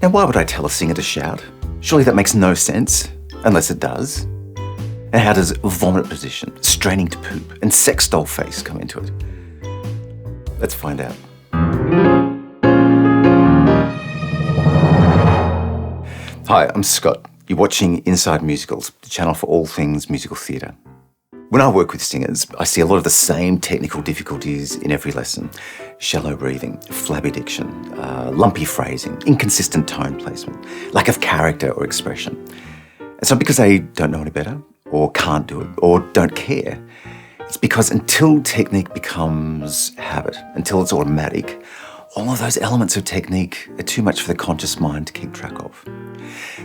Now, why would I tell a singer to shout? Surely that makes no sense, unless it does. And how does vomit position, straining to poop, and sex doll face come into it? Let's find out. Hi, I'm Scott. You're watching Inside Musicals, the channel for all things musical theatre. When I work with singers, I see a lot of the same technical difficulties in every lesson. Shallow breathing, flabby diction, lumpy phrasing, inconsistent tone placement, lack of character or expression. It's not because they don't know any better, or can't do it, or don't care. It's because until technique becomes habit, until it's automatic, all of those elements of technique are too much for the conscious mind to keep track of.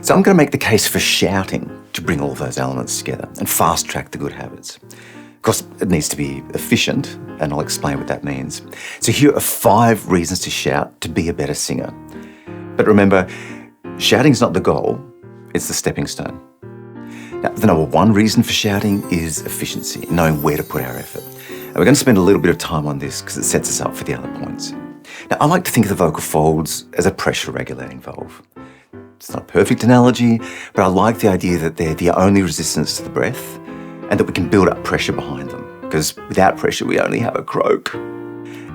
So I'm going to make the case for shouting to bring all of those elements together and fast track the good habits. Of course, it needs to be efficient, and I'll explain what that means. So here are 5 reasons to shout to be a better singer. But remember, shouting's not the goal, it's the stepping stone. Now, the number 1 reason for shouting is efficiency, knowing where to put our effort. And we're going to spend a little bit of time on this because it sets us up for the other points. Now, I like to think of the vocal folds as a pressure regulating valve. It's not a perfect analogy, but I like the idea that they're the only resistance to the breath and that we can build up pressure behind them, because without pressure we only have a croak,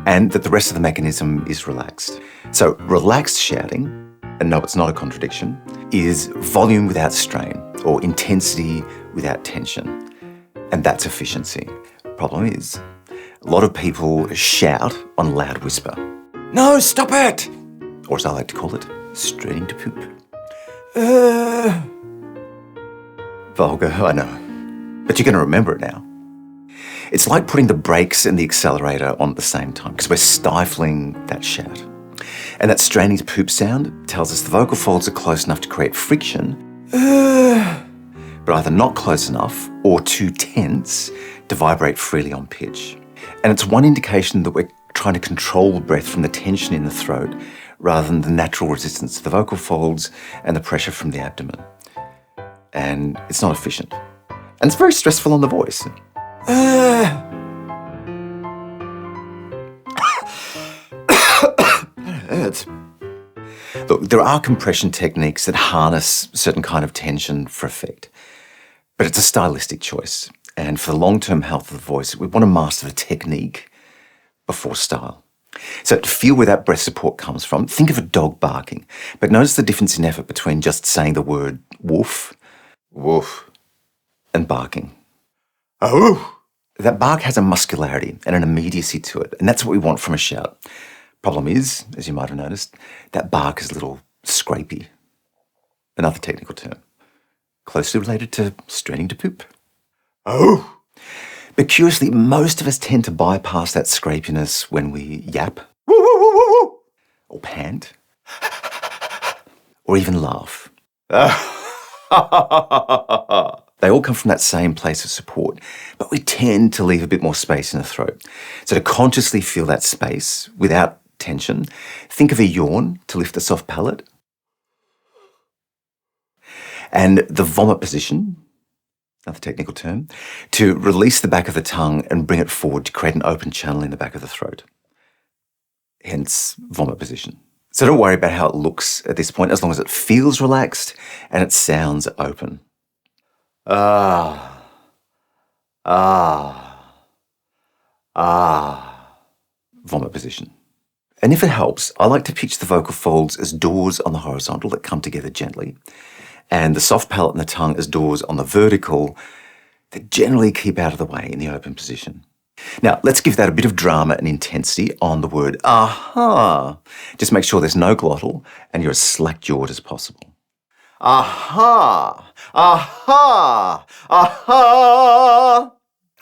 and that the rest of the mechanism is relaxed. So relaxed shouting, and no, it's not a contradiction, is volume without strain or intensity without tension, and that's efficiency. Problem is, a lot of people shout on loud whisper. No, stop it! Or as I like to call it, straining to poop. Vulgar, I know, but you're going to remember it now. It's like putting the brakes and the accelerator on at the same time because we're stifling that shout. And that straining to poop sound tells us the vocal folds are close enough to create friction, but either not close enough or too tense to vibrate freely on pitch. And it's one indication that we're trying to control the breath from the tension in the throat rather than the natural resistance to the vocal folds and the pressure from the abdomen. And it's not efficient. And it's very stressful on the voice. It hurts. Look, there are compression techniques that harness certain kind of tension for effect, but it's a stylistic choice. And for the long-term health of the voice, we want to master the technique before style. So to feel where that breath support comes from, think of a dog barking, but notice the difference in effort between just saying the word woof, woof, and barking. Oh! That bark has a muscularity and an immediacy to it, and that's what we want from a shout. Problem is, as you might have noticed, that bark is a little scrapey. Another technical term, closely related to straining to poop. Oh! But curiously, most of us tend to bypass that scrapiness when we yap, or pant, or even laugh. They all come from that same place of support, but we tend to leave a bit more space in the throat. So to consciously feel that space without tension, think of a yawn to lift the soft palate. And the vomit position, another technical term, to release the back of the tongue and bring it forward to create an open channel in the back of the throat. Hence, vomit position. So don't worry about how it looks at this point, as long as it feels relaxed and it sounds open. Ah, ah, ah. Vomit position. And if it helps, I like to picture the vocal folds as doors on the horizontal that come together gently, and the soft palate and the tongue as doors on the vertical that generally keep out of the way in the open position. Now, let's give that a bit of drama and intensity on the word aha. Just make sure there's no glottal and you're as slack-jawed as possible. Aha, aha, aha.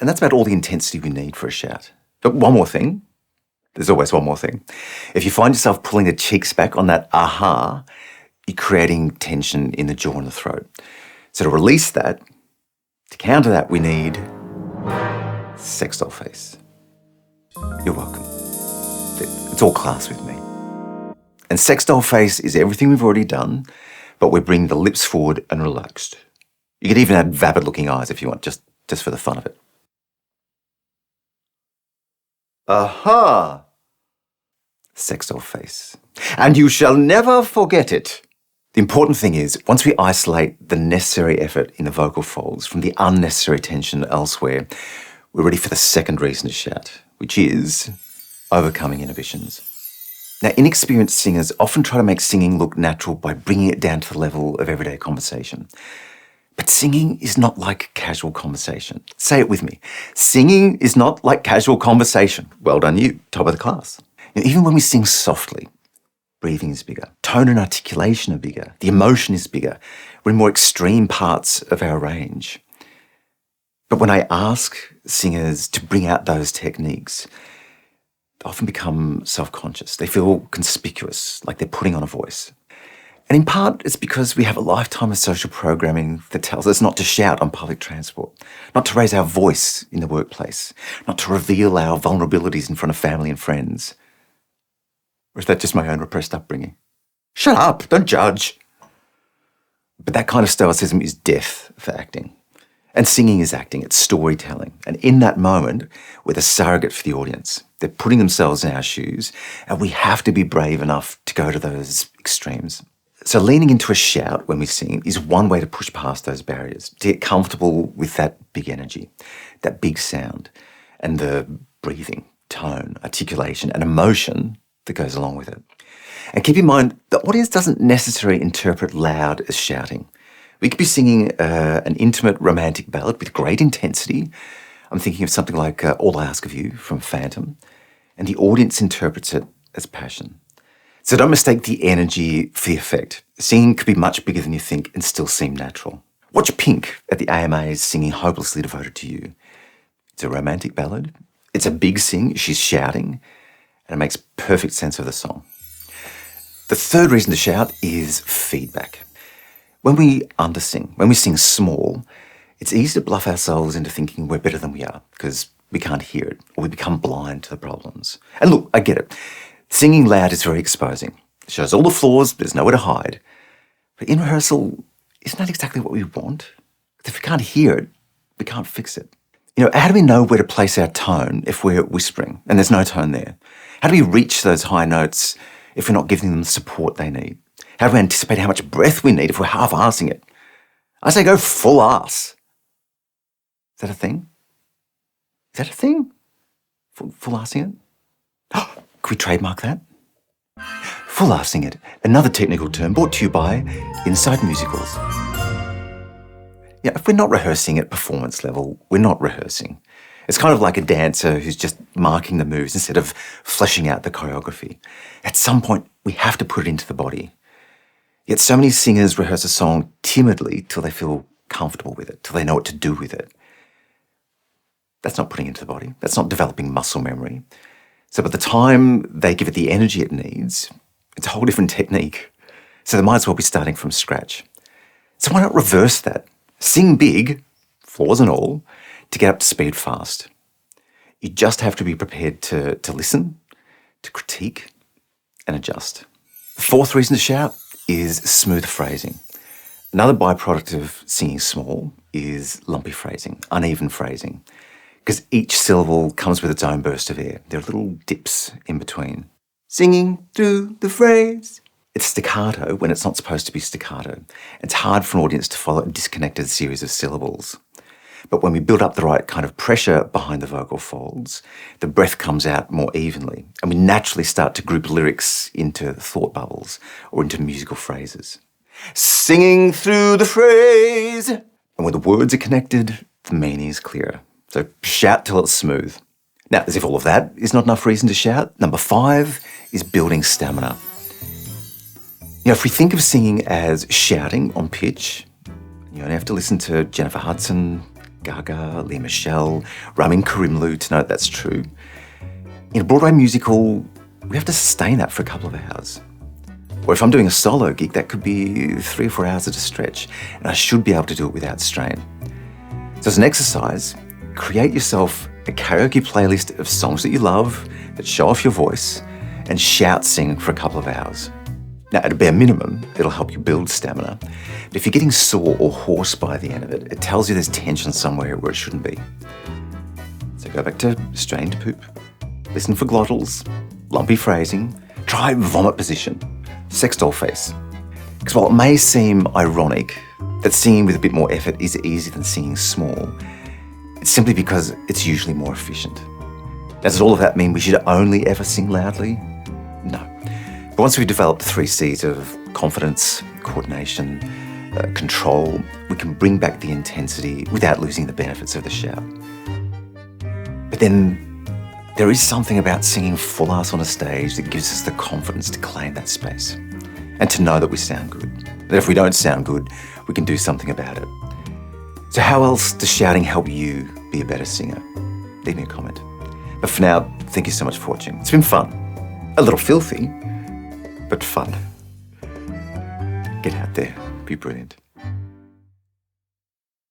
And that's about all the intensity we need for a shout. But one more thing. There's always one more thing. If you find yourself pulling the cheeks back on that aha, you're creating tension in the jaw and the throat. So to release that, to counter that, we need sex doll face. You're welcome. It's all class with me. And sex doll face is everything we've already done, but we're bringing the lips forward and relaxed. You could even add vapid-looking eyes if you want, just for the fun of it. Aha! Sex doll face. And you shall never forget it. The important thing is, once we isolate the necessary effort in the vocal folds from the unnecessary tension elsewhere, we're ready for the second reason to shout, which is overcoming inhibitions. Now, inexperienced singers often try to make singing look natural by bringing it down to the level of everyday conversation. But singing is not like casual conversation. Say it with me. Singing is not like casual conversation. Well done you, top of the class. Even when we sing softly, breathing is bigger. Tone and articulation are bigger. The emotion is bigger. We're in more extreme parts of our range. But when I ask singers to bring out those techniques, they often become self-conscious. They feel conspicuous, like they're putting on a voice. And in part, it's because we have a lifetime of social programming that tells us not to shout on public transport, not to raise our voice in the workplace, not to reveal our vulnerabilities in front of family and friends. Or is that just my own repressed upbringing? Shut up, don't judge. But that kind of stoicism is death for acting. And singing is acting, it's storytelling. And in that moment, we're the surrogate for the audience. They're putting themselves in our shoes, and we have to be brave enough to go to those extremes. So leaning into a shout when we sing is one way to push past those barriers, to get comfortable with that big energy, that big sound, and the breathing, tone, articulation, and emotion that goes along with it. And keep in mind, the audience doesn't necessarily interpret loud as shouting. We could be singing an intimate romantic ballad with great intensity. I'm thinking of something like All I Ask of You from Phantom, and the audience interprets it as passion. So don't mistake the energy for the effect. Singing could be much bigger than you think and still seem natural. Watch Pink at the AMAs singing Hopelessly Devoted to You. It's a romantic ballad. It's a big sing. She's shouting, and it makes perfect sense of the song. The third reason to shout is feedback. When we undersing, when we sing small, it's easy to bluff ourselves into thinking we're better than we are because we can't hear it or we become blind to the problems. And look, I get it. Singing loud is very exposing. It shows all the flaws, there's nowhere to hide. But in rehearsal, isn't that exactly what we want? If we can't hear it, we can't fix it. How do we know where to place our tone if we're whispering and there's no tone there? How do we reach those high notes if we're not giving them the support they need? How do we anticipate how much breath we need if we're half-arsing it? I say go full arse. Is that a thing? Is that a thing? Full-arsing it? Could we trademark that? Full-arsing it, another technical term brought to you by Inside Musicals. If we're not rehearsing at performance level, we're not rehearsing. It's kind of like a dancer who's just marking the moves instead of fleshing out the choreography. At some point, we have to put it into the body. Yet so many singers rehearse a song timidly till they feel comfortable with it, till they know what to do with it. That's not putting it into the body. That's not developing muscle memory. So by the time they give it the energy it needs, it's a whole different technique. So they might as well be starting from scratch. So why not reverse that? Sing big, flaws and all, to get up to speed fast. You just have to be prepared to listen, to critique, and adjust. The fourth reason to shout is smooth phrasing. Another byproduct of singing small is lumpy phrasing, uneven phrasing, because each syllable comes with its own burst of air. There are little dips in between. Singing through the phrase. It's staccato when it's not supposed to be staccato. It's hard for an audience to follow a disconnected series of syllables. But when we build up the right kind of pressure behind the vocal folds, the breath comes out more evenly, and we naturally start to group lyrics into thought bubbles or into musical phrases. Singing through the phrase. And when the words are connected, the meaning is clearer. So shout till it's smooth. Now, as if all of that is not enough reason to shout, number 5 is building stamina. If we think of singing as shouting on pitch, you only have to listen to Jennifer Hudson, Gaga, Lea Michele, Ramin Karimloo to know that's true. In a Broadway musical, we have to sustain that for a couple of hours. Or if I'm doing a solo gig, that could be 3 or 4 hours at a stretch, and I should be able to do it without strain. So as an exercise, create yourself a karaoke playlist of songs that you love, that show off your voice, and shout sing for a couple of hours. Now, at a bare minimum, it'll help you build stamina. But if you're getting sore or hoarse by the end of it, it tells you there's tension somewhere where it shouldn't be. So go back to strained poop, listen for glottals, lumpy phrasing, try vomit position, sex doll face. Because while it may seem ironic that singing with a bit more effort is easier than singing small, it's simply because it's usually more efficient. Does all of that mean we should only ever sing loudly? No. But once we've developed the 3 C's of confidence, coordination, control, we can bring back the intensity without losing the benefits of the shout. But then there is something about singing full ass on a stage that gives us the confidence to claim that space and to know that we sound good. That if we don't sound good, we can do something about it. So how else does shouting help you be a better singer? Leave me a comment. But for now, thank you so much for watching. It's been fun. A little filthy, but fun. Get out there. Be brilliant.